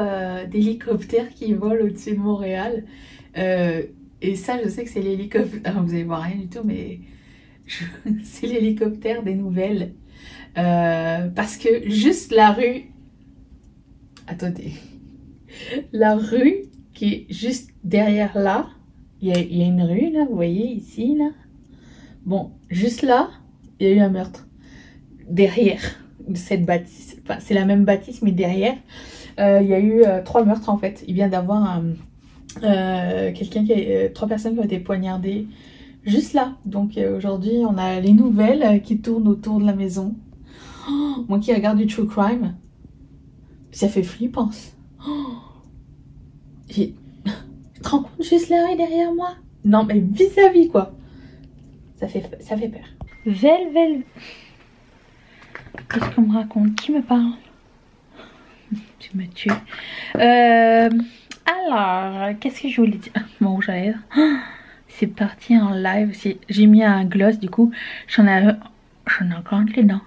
d'hélicoptères qui volent au-dessus de Montréal. Et ça, je sais que c'est l'hélicoptère. Vous allez voir rien du tout, mais c'est l'hélicoptère des nouvelles. Parce que juste la rue, attendez, la rue qui est juste derrière là, il y a une rue là, vous voyez ici là, bon, juste là il y a eu un meurtre derrière cette bâtisse, enfin c'est la même bâtisse mais derrière il y a eu 3 meurtres en fait. Il vient d'avoir quelqu'un qui 3 personnes qui ont été poignardées juste là. Donc aujourd'hui on a les nouvelles qui tournent autour de la maison. Oh, moi qui regarde du true crime, ça fait flippant. Oh, tu te rends compte juste là et derrière moi? Non mais vis-à-vis quoi. Ça fait peur. Vel. Qu'est-ce qu'on me raconte? Qui me parle? Tu me tues. Alors, qu'est-ce que je voulais dire? Bon, j'allais. C'est parti en live. J'ai mis un gloss, du coup, j'en ai encore entre les dents.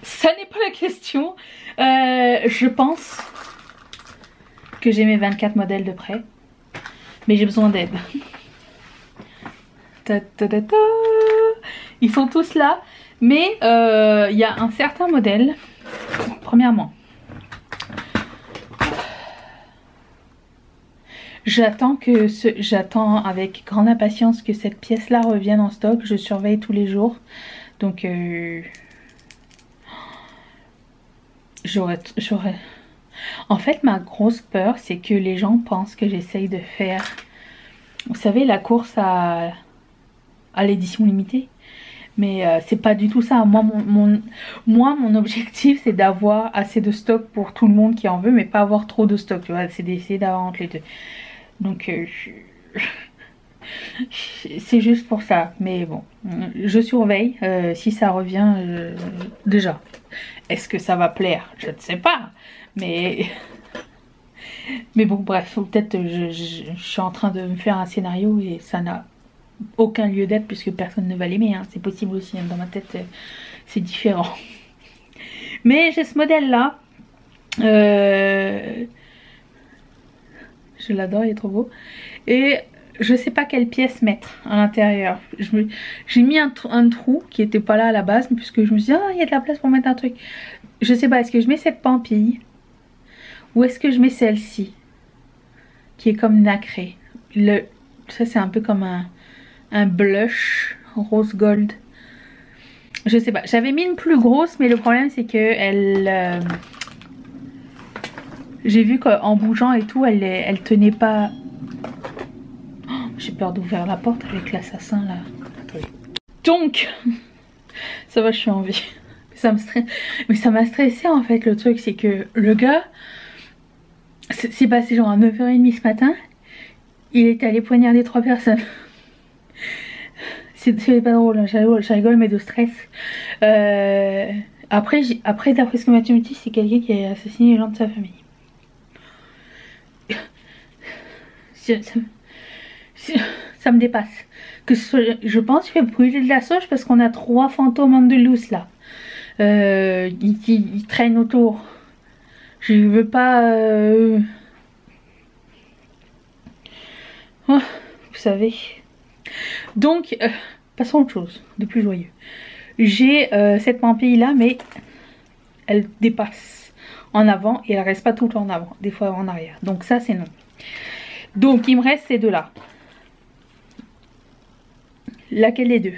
Ça n'est pas la question. Je pense que j'ai mes 24 modèles de près. Mais j'ai besoin d'aide. Ils sont tous là. Mais il y a un certain modèle. Premièrement, j'attends avec grande impatience que cette pièce là revienne en stock. Je surveille tous les jours. Donc j'aurais... En fait, ma grosse peur, c'est que les gens pensent que j'essaye de faire, vous savez, la course à l'édition limitée. Mais c'est pas du tout ça. Moi, mon objectif, c'est d'avoir assez de stock pour tout le monde qui en veut, mais pas avoir trop de stock, tu vois. C'est d'essayer d'avoir entre les deux. Donc, c'est juste pour ça. Mais bon, je surveille. Si ça revient, déjà, est-ce que ça va plaire? Je ne sais pas. Mais bon, bref, peut-être je suis en train de me faire un scénario et ça n'a aucun lieu d'être puisque personne ne va l'aimer, hein. C'est possible aussi, hein. Dans ma tête c'est différent. Mais j'ai ce modèle là, je l'adore, il est trop beau. Et je sais pas quelle pièce mettre à l'intérieur. J'ai mis un trou qui était pas là à la base, puisque je me suis dit, ah, il y a de la place pour mettre un truc. Je sais pas, est-ce que je mets cette pampille ou est-ce que je mets celle-ci qui est comme nacrée. Ça c'est un peu comme un blush rose gold. Je sais pas, j'avais mis une plus grosse, mais le problème c'est que elle j'ai vu qu'en bougeant et tout, elle tenait pas. Oh, j'ai peur d'ouvrir la porte avec l'assassin là. Donc ça va, je suis en vie. Ça me stresse. Mais ça m'a stressé en fait. Le truc c'est que le gars, c'est passé genre à 9h30 ce matin. Il est allé poignarder 3 personnes. C'est pas drôle, hein, je rigole mais de stress. Après d'après ce que Mathieu me dit, c'est quelqu'un qui a assassiné les gens de sa famille. Ça me dépasse. Je pense qu'il fait brûler de la sauge parce qu'on a 3 fantômes andalous là. Ils traînent autour. Je veux pas... Oh, vous savez. Donc, passons à autre chose, de plus joyeux. J'ai cette pampille là, mais elle dépasse en avant et elle reste pas tout le temps en avant, des fois en arrière. Donc ça c'est non. Donc il me reste ces deux là. Laquelle des deux?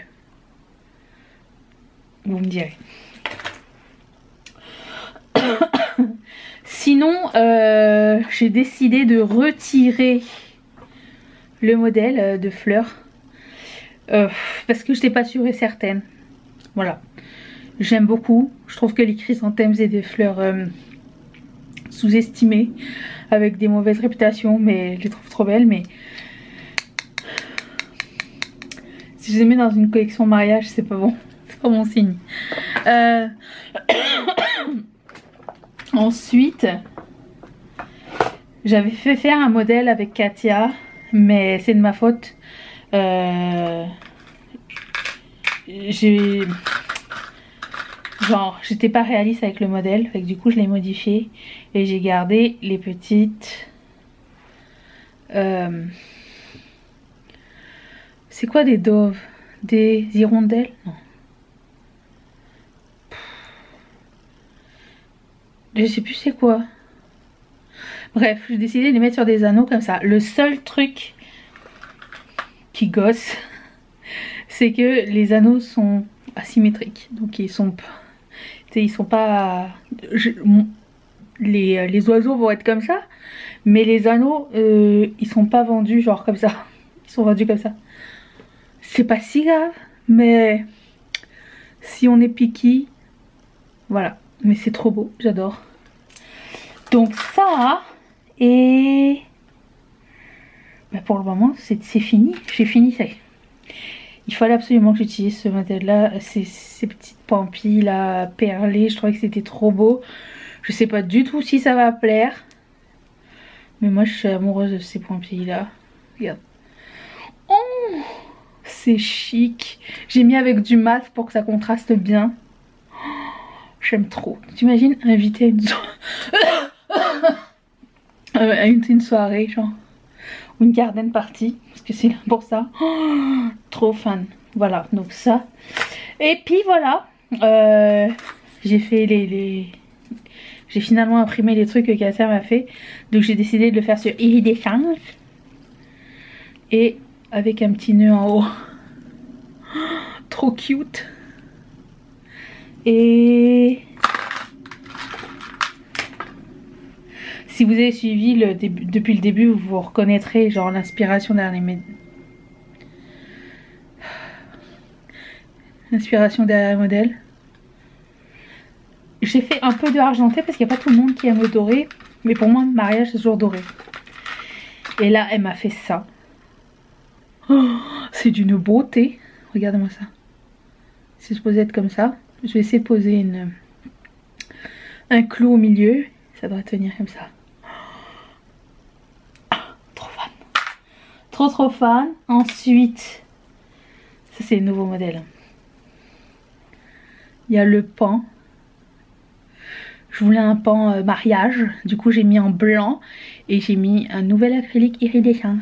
Vous me direz. Sinon, j'ai décidé de retirer le modèle de fleurs parce que je n'étais pas sûre et certaine. Voilà, j'aime beaucoup. Je trouve que les chrysanthèmes c'est des fleurs sous-estimées avec des mauvaises réputations, mais je les trouve trop belles. Mais si je les mets dans une collection mariage, c'est pas bon, c'est pas mon signe. Ensuite, j'avais fait faire un modèle avec Katia, mais c'est de ma faute. J'étais pas réaliste avec le modèle, fait que du coup je l'ai modifié et j'ai gardé les petites. C'est quoi des doves? Des hirondelles? Non. Je sais plus c'est quoi. Bref, j'ai décidé de les mettre sur des anneaux comme ça. Le seul truc qui gosse, c'est que les anneaux sont asymétriques. Donc ils sont pas... Les oiseaux vont être comme ça. Mais les anneaux, ils sont pas vendus genre comme ça. Ils sont vendus comme ça. C'est pas si grave. Mais si on est picky, voilà. Mais c'est trop beau, j'adore. Donc ça, et Mais pour le moment, c'est fini. J'ai fini, ça y est. Il fallait absolument que j'utilise ce modèle-là. Ces petites pampilles là, perlées, je trouvais que c'était trop beau. Je sais pas du tout si ça va plaire. Mais moi, je suis amoureuse de ces pampilles-là. Regarde. Oh, c'est chic. J'ai mis avec du mat pour que ça contraste bien. J'aime trop. T'imagines inviter à une soirée, genre, ou une garden party, parce que c'est là pour ça. Oh, trop fan. Voilà, donc ça. Et puis voilà, j'ai fait j'ai finalement imprimé les trucs que Katia m'a fait. Donc j'ai décidé de le faire sur iridescence. Et avec un petit nœud en haut. Trop cute. Et si vous avez suivi depuis le début, vous reconnaîtrez genre l'inspiration derrière les modèles. J'ai fait un peu de argenté parce qu'il n'y a pas tout le monde qui aime le doré. Mais pour moi, le mariage c'est toujours doré. Et là, elle m'a fait ça. Oh, c'est d'une beauté. Regardez-moi ça. C'est supposé être comme ça. Je vais essayer de poser un clou au milieu. Ça doit tenir comme ça. Trop fan. Trop fan. Ensuite, ça c'est le nouveau modèle. Il y a le pan. Je voulais un pan mariage. Du coup j'ai mis en blanc. Et j'ai mis un nouvel acrylique iridescent.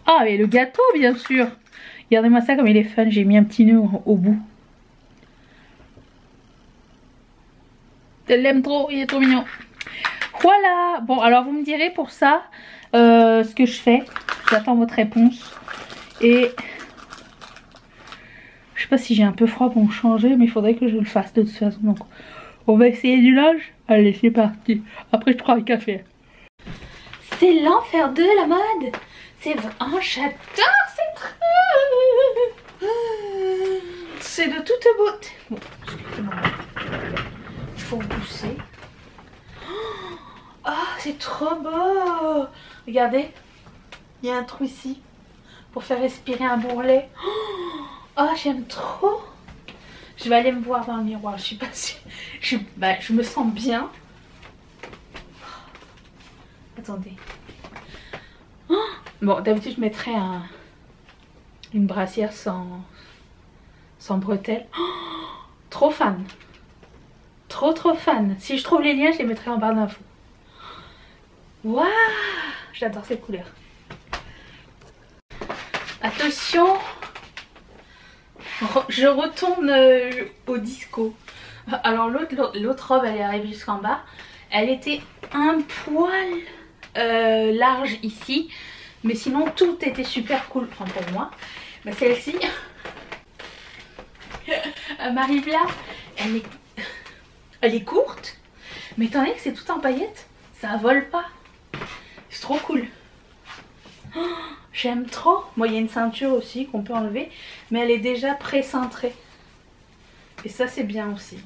Ah, et le gâteau bien sûr. Regardez-moi ça comme il est fun. J'ai mis un petit nœud au bout. Je l'aime trop, il est trop mignon. Voilà. Bon, alors vous me direz pour ça ce que je fais. J'attends votre réponse. Et je sais pas si j'ai un peu froid pour me changer, mais il faudrait que je le fasse de toute façon. Donc on va essayer du linge. Allez, c'est parti. Après je prends un café. C'est l'enfer de la mode. C'est vraiment, j'adore cette robe. C'est de toute beauté. Bon, excusez-moi. Il faut pousser. Oh, c'est trop beau. Regardez. Il y a un trou ici. Pour faire respirer un bourrelet. Oh, j'aime trop. Je vais aller me voir dans le miroir. Je suis pas sûre. Je me sens bien. Attendez. Oh, bon, d'habitude je mettrais une brassière sans bretelles. Oh, trop fan. Trop fan. Si je trouve les liens, je les mettrai en barre d'infos. Waouh, j'adore cette couleur. Attention, je retourne au disco. Alors l'autre robe, elle est arrivée jusqu'en bas. Elle était un poil large ici, mais sinon tout était super cool, enfin pour moi. Mais celle-ci, elle m'arrive là, elle est courte, mais étant donné que c'est tout en paillettes, ça vole pas. C'est trop cool. Oh, j'aime trop. Moi, il y a une ceinture aussi qu'on peut enlever, mais elle est déjà pré-cintrée. Et ça, c'est bien aussi.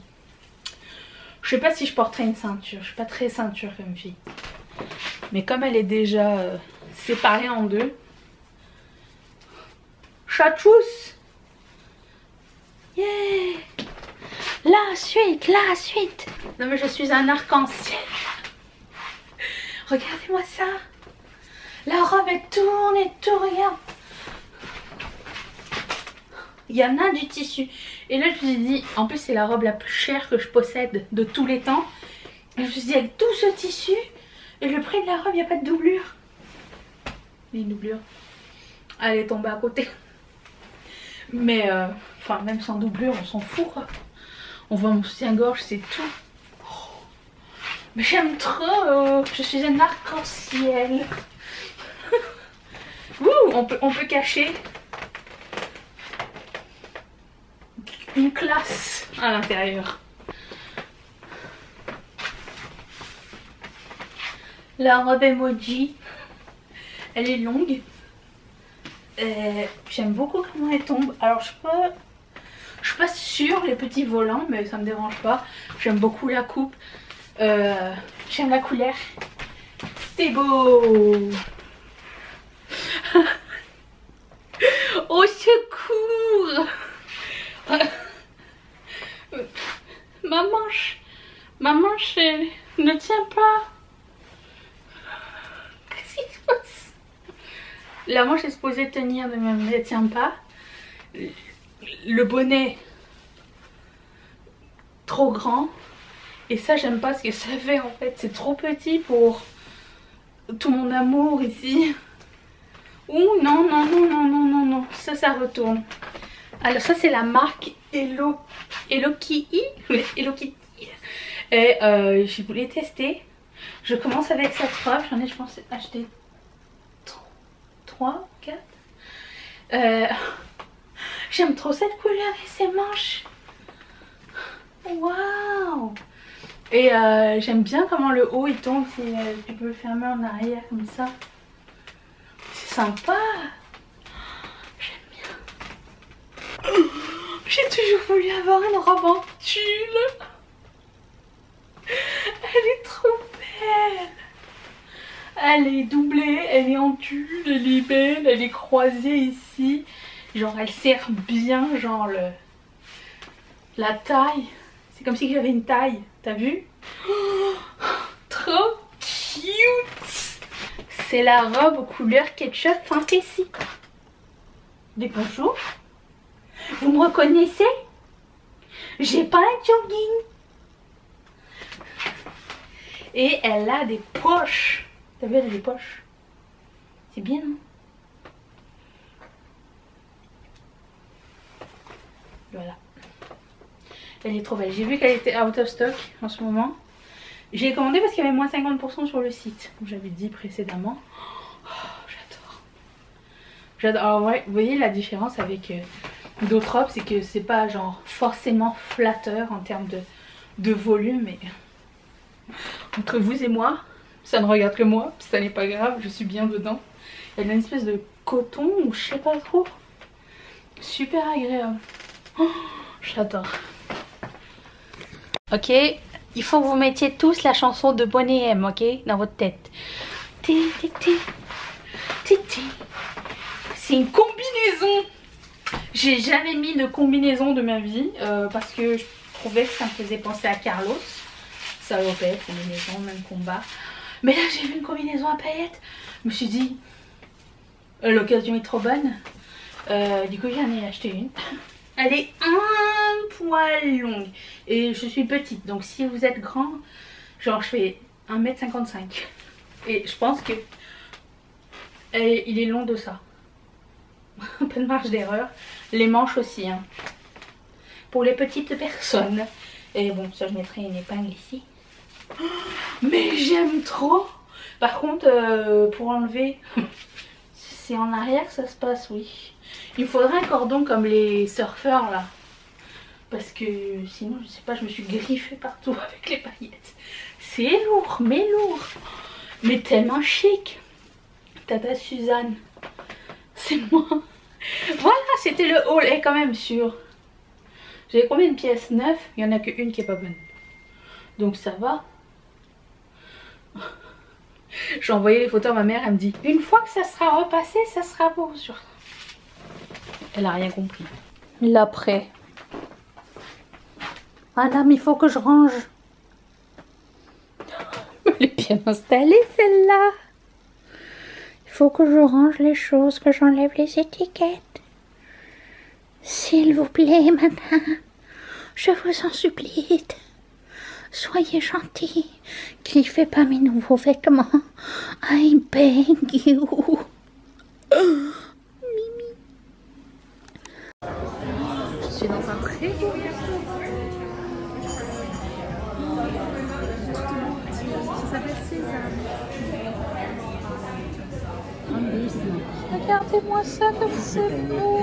Je sais pas si je porterai une ceinture. Je suis pas très ceinture comme fille. Mais comme elle est déjà séparée en deux. Chatchous. Yeah. La suite. Non mais je suis un arc-en-ciel. Regardez-moi ça. La robe elle tourne et tout, regarde. Il y en a du tissu. Et là je me suis dit, en plus c'est la robe la plus chère que je possède de tous les temps. Et je me suis dit, avec tout ce tissu et le prix de la robe, il n'y a pas de doublure. Il y a une doublure. Elle est tombée à côté. Mais enfin même sans doublure, on s'en fout quoi. On voit mon soutien-gorge, c'est tout. Oh, mais j'aime trop. Je suis un arc-en-ciel. on peut cacher une classe à l'intérieur. La robe emoji, elle est longue. J'aime beaucoup comment elle tombe. Alors je suis pas sûre les petits volants, mais ça me dérange pas. J'aime beaucoup la coupe. J'aime la couleur. C'est beau. Au secours. Ma manche ne tient pas. Qu'est-ce qui se passe? La manche est supposée tenir, mais elle ne tient pas. Le bonnet trop grand. Et ça j'aime pas ce que ça fait en fait. C'est trop petit pour tout mon amour ici. Ouh non non non non non non non. Ça retourne. Alors ça c'est la marque Hello Kitty. Et je voulais tester. Je commence avec cette robe. J'en ai je pense acheté 3, 4. J'aime trop cette couleur et ses manches. Waouh. Et j'aime bien comment le haut il tombe. Si tu peux le fermer en arrière comme ça. C'est sympa. J'aime bien. J'ai toujours voulu avoir une robe en tulle. Elle est trop belle. Elle est doublée, elle est en tulle, elle est belle, elle est croisée ici. Genre elle serre bien, genre la taille. C'est comme si j'avais une taille, t'as vu? Oh, trop cute. C'est la robe couleur ketchup fantasy. Des bonjours. Vous me reconnaissez? J'ai pas un jogging. Et elle a des poches. T'as vu, elle a des poches. C'est bien, non? Voilà. Elle est trop belle. J'ai vu qu'elle était out of stock en ce moment. J'ai commandé parce qu'il y avait moins 50% sur le site. Comme j'avais dit précédemment. Oh, j'adore. J'adore. Alors ouais, vous voyez la différence avec d'autres robes, c'est que c'est pas genre forcément flatteur en termes de volume. Mais entre vous et moi, ça ne regarde que moi. Ça n'est pas grave, je suis bien dedans. Il y a une espèce de coton ou je sais pas trop. Super agréable. Oh, j'adore. Ok, il faut que vous mettiez tous la chanson de Bonnie M, ok, dans votre tête. C'est une combinaison. J'ai jamais mis de combinaison de ma vie parce que je trouvais que ça me faisait penser à Carlos. Salopette, combinaison, même combat. Mais là j'ai vu une combinaison à paillettes. Je me suis dit, l'occasion est trop bonne. Du coup j'en ai acheté une. Elle est un poil longue. Et je suis petite. Donc si vous êtes grand, genre je fais 1m55. Et je pense que il est long de ça. Un peu de marge d'erreur. Les manches aussi. Hein. Pour les petites personnes. Et bon, ça je mettrai une épingle ici. Mais j'aime trop. Par contre, pour enlever, c'est en arrière que ça se passe, oui. Il me faudrait un cordon comme les surfeurs là. Parce que sinon, je sais pas, je me suis griffée partout avec les paillettes. C'est lourd, mais lourd. Mais tellement chic. Tata Suzanne. C'est moi. Voilà, c'était le haul. Et quand même sûr. J'avais combien de pièces? 9. Il n'y en a qu'une qui est pas bonne. Donc ça va. J'ai envoyé les photos à ma mère. Elle me dit, une fois que ça sera repassé, ça sera beau. Elle a rien compris. L'après. Madame, il faut que je range. Elle est bien installée celle-là. Il faut que je range les choses, que j'enlève les étiquettes. S'il vous plaît, madame, je vous en supplie. Soyez gentil. Griffez pas mes nouveaux vêtements. I beg you. Mimi. Je suis dans un très beau restaurant. Ça s'appelle Sésame. Regardez-moi ça comme c'est beau.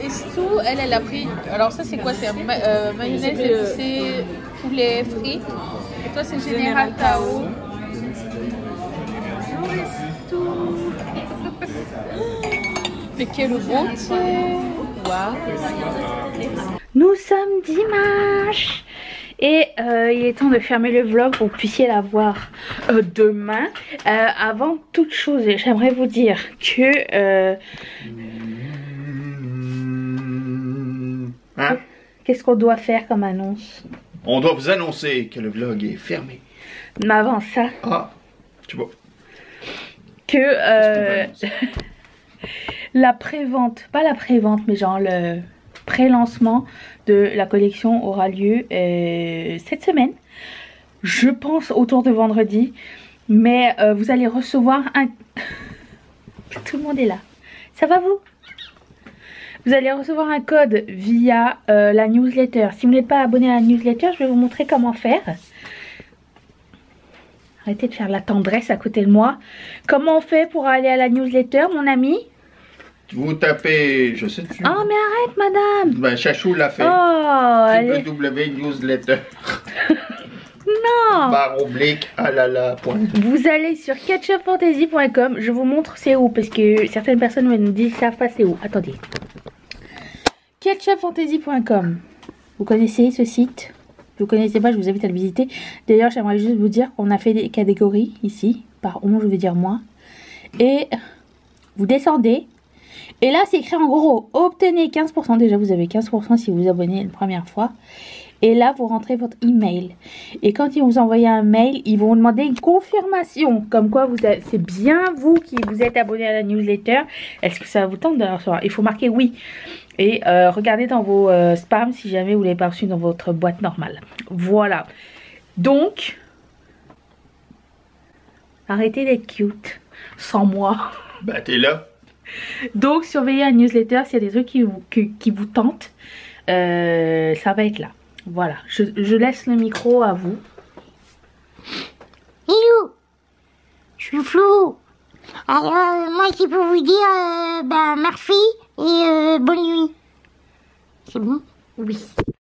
Et Stou, elle a pris. Alors, ça, c'est quoi? C'est mayonnaise épicée, poulet frit. Et toi, c'est Général Tao. Mais quelle beauté! Waouh! Nous sommes dimanche Et il est temps de fermer le vlog pour que vous puissiez la voir demain. Avant toute chose, j'aimerais vous dire que... Hein? Qu'est-ce qu'on doit faire comme annonce? On doit vous annoncer que le vlog est fermé. Mais avant ça... Ah, tu vois. Que la pré-vente, pas la pré-vente, mais genre le pré-lancement de la collection aura lieu cette semaine. Je pense autour de vendredi. Mais vous allez recevoir un... Tout le monde est là. Ça va vous? Vous allez recevoir un code via la newsletter. Si vous n'êtes pas abonné à la newsletter, je vais vous montrer comment faire. Arrêtez de faire la tendresse à côté de moi. Comment on fait pour aller à la newsletter, mon ami? Vous tapez, je sais plus. Oh, mais arrête, madame. Ben, Chachou l'a fait. Oh, www.newsletter. non. // ah là là. Vous allez sur ketchupfantasy.com. Je vous montre c'est où, parce que certaines personnes me disent savent pas c'est où. Attendez. Ketchupfantasy.com. Vous connaissez ce site? Vous connaissez pas, je vous invite à le visiter. D'ailleurs, j'aimerais juste vous dire qu'on a fait des catégories ici. Par on, je veux dire moi. Et vous descendez. Et là, c'est écrit en gros, obtenez 15%. Déjà, vous avez 15% si vous vous abonnez la première fois. Et là, vous rentrez votre email. Et quand ils vous envoient un mail, ils vont vous demander une confirmation. Comme quoi, c'est bien vous qui vous êtes abonné à la newsletter. Est-ce que ça vous tente de la recevoir? Il faut marquer oui. Et regardez dans vos spams si jamais vous ne l'avez pas reçu dans votre boîte normale. Voilà. Donc, arrêtez d'être cute sans moi. Bah, t'es là. Donc, surveillez la newsletter s'il y a des trucs qui vous tentent. Ça va être là. Voilà. Je laisse le micro à vous. Hello, je suis Flo. Alors, moi, c'est pour vous dire, merci et bonne nuit. C'est bon? Oui.